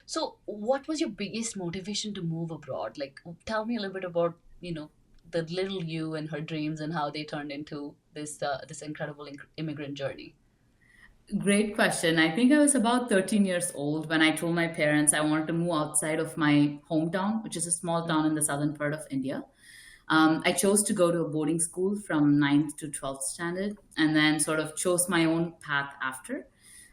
So, what was your biggest motivation to move abroad? Like, tell me a little bit about, the little you and her dreams and how they turned into this incredible immigrant journey. Great question. I think I was about 13 years old when I told my parents I wanted to move outside of my hometown, which is a small town in the southern part of India. I chose to go to a boarding school from ninth to 12th standard and then sort of chose my own path after.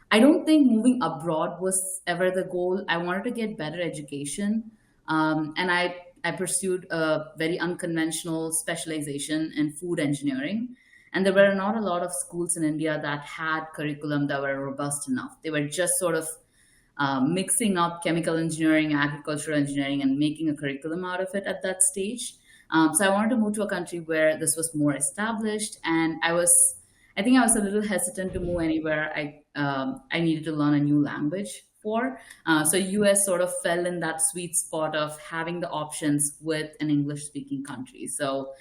I don't think moving abroad was ever the goal. I wanted to get better education, and I pursued a very unconventional specialization in food engineering. And there were not a lot of schools in India that had curriculum that were robust enough. They were just sort of mixing up chemical engineering, agricultural engineering, and making a curriculum out of it at that stage. So I wanted to move to a country where this was more established, and I think I was a little hesitant to move anywhere. I needed to learn a new language for. So US sort of fell in that sweet spot of having the options with an English speaking country. So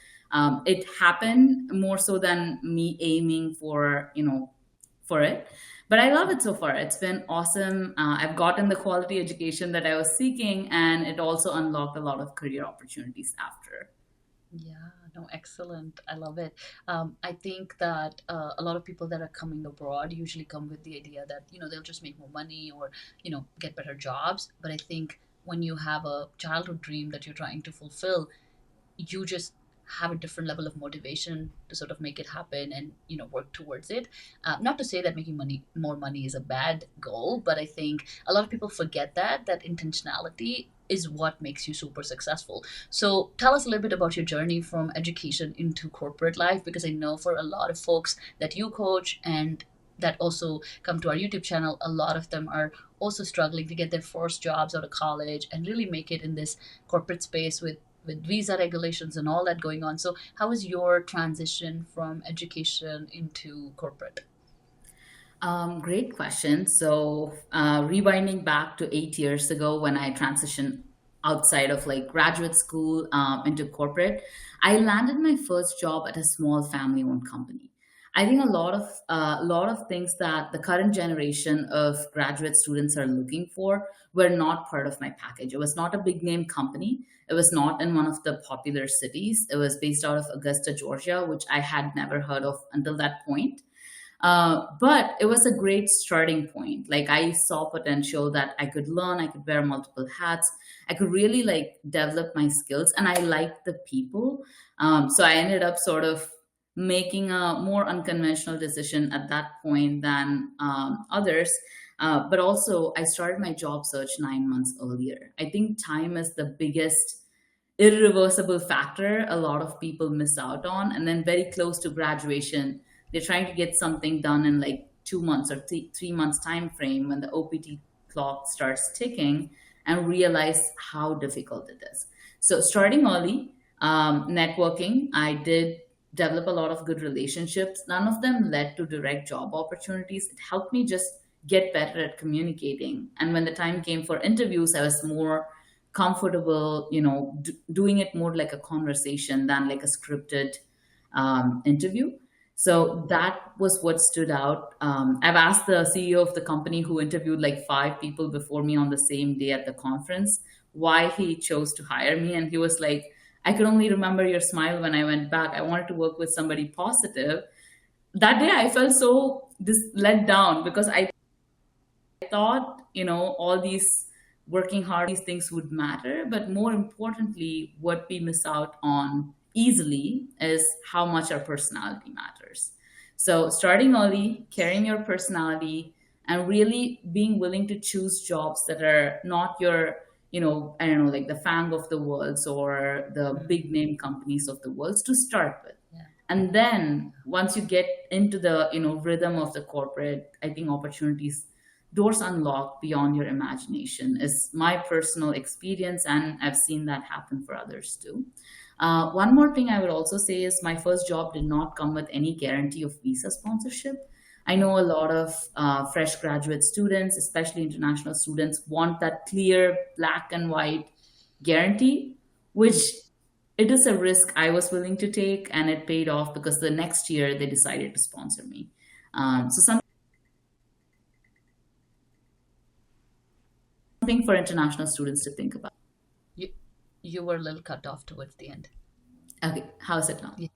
it happened more so than me aiming for for it. But I love it so far. It's been awesome. I've gotten the quality education that I was seeking, and it also unlocked a lot of career opportunities after. Yeah, no, excellent. I love it. I think that a lot of people that are coming abroad usually come with the idea that, they'll just make more money or, get better jobs. But I think when you have a childhood dream that you're trying to fulfill, you just have a different level of motivation to sort of make it happen and work towards it. Not to say that making more money is a bad goal, but I think a lot of people forget that intentionality is what makes you super successful. So tell us a little bit about your journey from education into corporate life, because I know for a lot of folks that you coach and that also come to our YouTube channel, a lot of them are also struggling to get their first jobs out of college and really make it in this corporate space with visa regulations and all that going on. So, how was your transition from education into corporate? Great question. So, rewinding back to 8 years ago when I transitioned outside of like graduate school into corporate, I landed my first job at a small family-owned company. I think a lot of things that the current generation of graduate students are looking for were not part of my package. It was not a big name company. It was not in one of the popular cities. It was based out of Augusta, Georgia, which I had never heard of until that point. But it was a great starting point. Like I saw potential that I could learn, I could wear multiple hats, I could really like develop my skills, and I liked the people. So I ended up sort of making a more unconventional decision at that point than others. But also, I started my job search 9 months earlier. I think time is the biggest irreversible factor a lot of people miss out on. And then very close to graduation, they're trying to get something done in like 2 months or 3 months time frame when the opt clock starts ticking, and realize how difficult it is. So starting early, networking, I did develop a lot of good relationships. None of them led to direct job opportunities. It helped me just get better at communicating, and when the time came for interviews, I was more comfortable, doing it more like a conversation than like a scripted interview. So that was what stood out. I've asked the CEO of the company who interviewed like five people before me on the same day at the conference why he chose to hire me. And he was like, I could only remember your smile when I went back. I wanted to work with somebody positive. That day I felt so let down because I thought, all these working hard, these things would matter. But more importantly, what we miss out on easily is how much our personality matters. So, starting early, carrying your personality, and really being willing to choose jobs that are not your, I don't know, like the FANG of the worlds or the Mm, big name companies of the worlds to start with. yeah. And then once you get into the rhythm of the corporate, I think opportunities, doors unlock beyond your imagination is my personal experience, and I've seen that happen for others too. One more thing I would also say is my first job did not come with any guarantee of visa sponsorship. I know a lot of fresh graduate students, especially international students, want that clear black and white guarantee, which Mm. it is a risk I was willing to take, and it paid off because the next year they decided to sponsor me. So something for international students to think about. You you were a little cut off towards the end. Okay, how's it now? Yeah,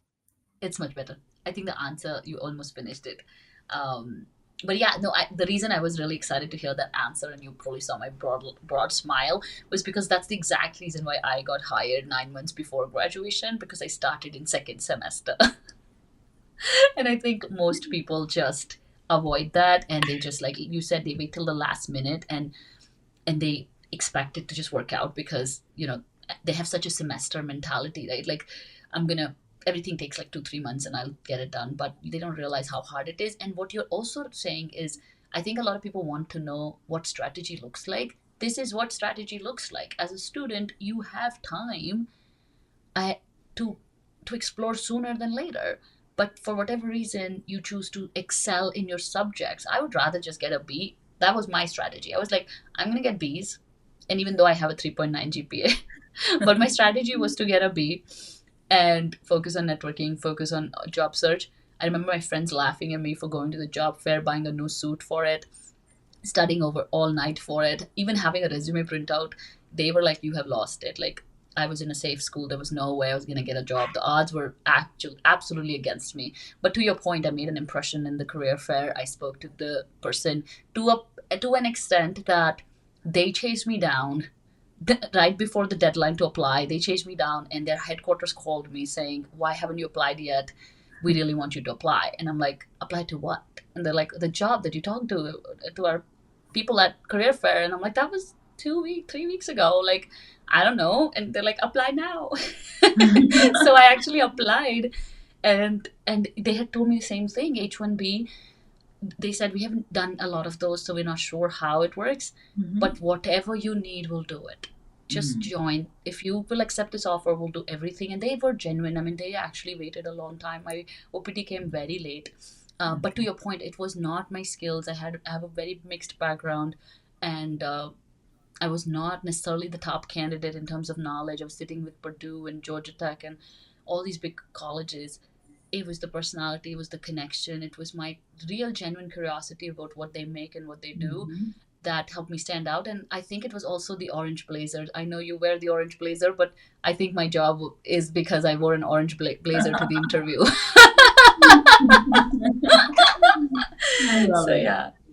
it's much better. I think the answer you almost finished it. Um, but yeah, no. The reason I was really excited to hear that answer, and you probably saw my broad smile, was because that's the exact reason why I got hired 9 months before graduation, because I started in second semester. And I think most people just avoid that, and they just, like you said, they wait till the last minute, and they expect it to just work out because they have such a semester mentality, right? Like, I'm gonna everything takes like 2 3 months and I'll get it done, but they don't realize how hard it is. And what you're also saying is, I think a lot of people want to know what strategy looks like. This is what strategy looks like. As a student, you have time I, to explore sooner than later. But for whatever reason, you choose to excel in your subjects. I would rather just get a B. That was my strategy. I was like, I'm going to get Bs. And even though I have a 3.9 GPA, but my strategy was to get a B and focus on networking, focus on job search. I remember my friends laughing at me for going to the job fair, buying a new suit for it, studying over all night for it, even having a resume printout. They were like, "You have lost it." Like, I was in a safe school. There was no way I was going to get a job. The odds were absolutely against me. But to your point, I made an impression in the career fair. I spoke to the person to an extent that they chased me down right before the deadline to apply. They chased me down, and their headquarters called me saying, "Why haven't you applied yet? We really want you to apply." And I'm like, "Apply to what?" And they're like, "The job that you talked to our people at career fair." And I'm like, "That was 3 weeks ago. Like, I don't know." And they're like, "Apply now." So I actually applied, and they had told me the same thing. H1B, they said, "We haven't done a lot of those, so we're not sure how it works, Mhm. but whatever you need, we'll do it. Just Mhm. join. If you will accept this offer, we'll do everything." And they were genuine. I mean, they actually waited a long time. My OPT came very late. But to Okay. your point, it was not my skills. I have a very mixed background, and I was not necessarily the top candidate in terms of knowledge. I was sitting with Purdue and Georgia Tech and all these big colleges. It was the personality, it was the connection, it was my real genuine curiosity about what they make and what they do Mhm. that helped me stand out. And I think it was also the orange blazer. I know you wear the orange blazer, but I think my job is because I wore an orange blazer to the interview. I love So it. yeah.